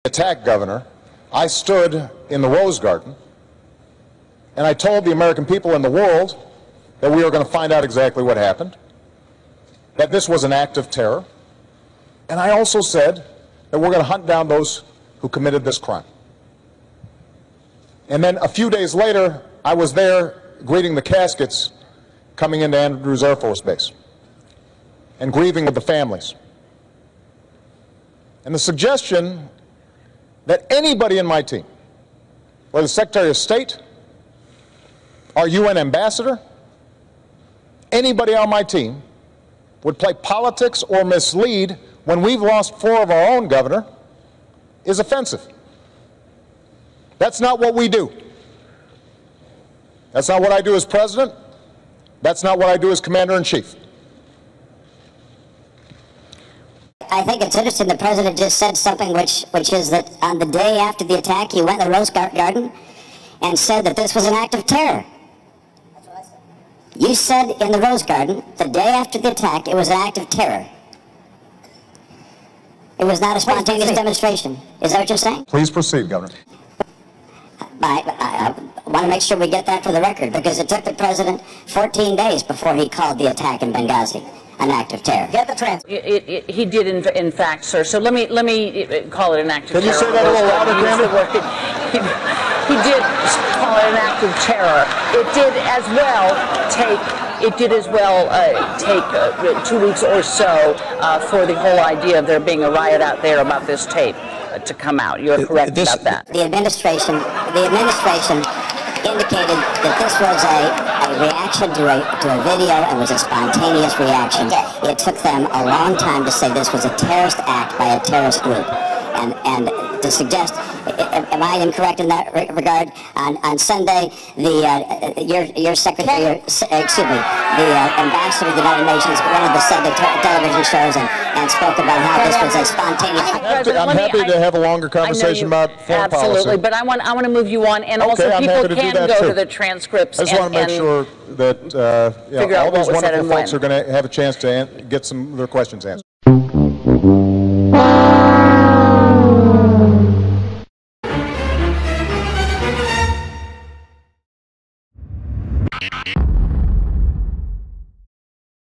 attack governor, I stood in the Rose Garden and I told the American people and the world that we were going to find out exactly what happened, that this was an act of terror, and I also said that we're going to hunt down those who committed this crime. And then a few days later, I was there greeting the caskets coming into Andrews Air Force Base and grieving with the families. And the suggestion that anybody in my team, whether the Secretary of State, our UN ambassador, anybody on my team would play politics or mislead when we've lost 4 of our own, Governor, is offensive. That's not what we do. That's not what I do as president. That's not what I do as commander-in-chief. I think it's interesting the president just said something which is that on the day after the attack, he went to the Rose Garden and said that this was an act of terror. That's what I said. You said in the Rose Garden, the day after the attack, it was an act of terror. It was not a spontaneous demonstration. Is that what you're saying? Please proceed, Governor. I want to make sure we get that for the record, because it took the president 14 days before he called the attack in Benghazi an act of terror. Get the transcript. He did, in fact, sir. So let me call it an act of terror. Can you say that a little louder, Candy? He did call it an act of terror. It did as well take 2 weeks or so for the whole idea of there being a riot out there about this tape to come out. You're correct about that. The administration indicated that this was a reaction to a video and was a spontaneous reaction. It took them a long time to say this was a terrorist act by a terrorist group. And to suggest, am I incorrect in that regard? On Sunday, your secretary, the ambassador of the United Nations, one of the Sunday television shows and spoke about how this was a spontaneous. I'm happy to have a longer conversation about foreign policy. Absolutely, but I want to move you on, and also people can go to the transcripts. I just want to make sure that all those wonderful folks are going to have a chance to get some of their questions answered.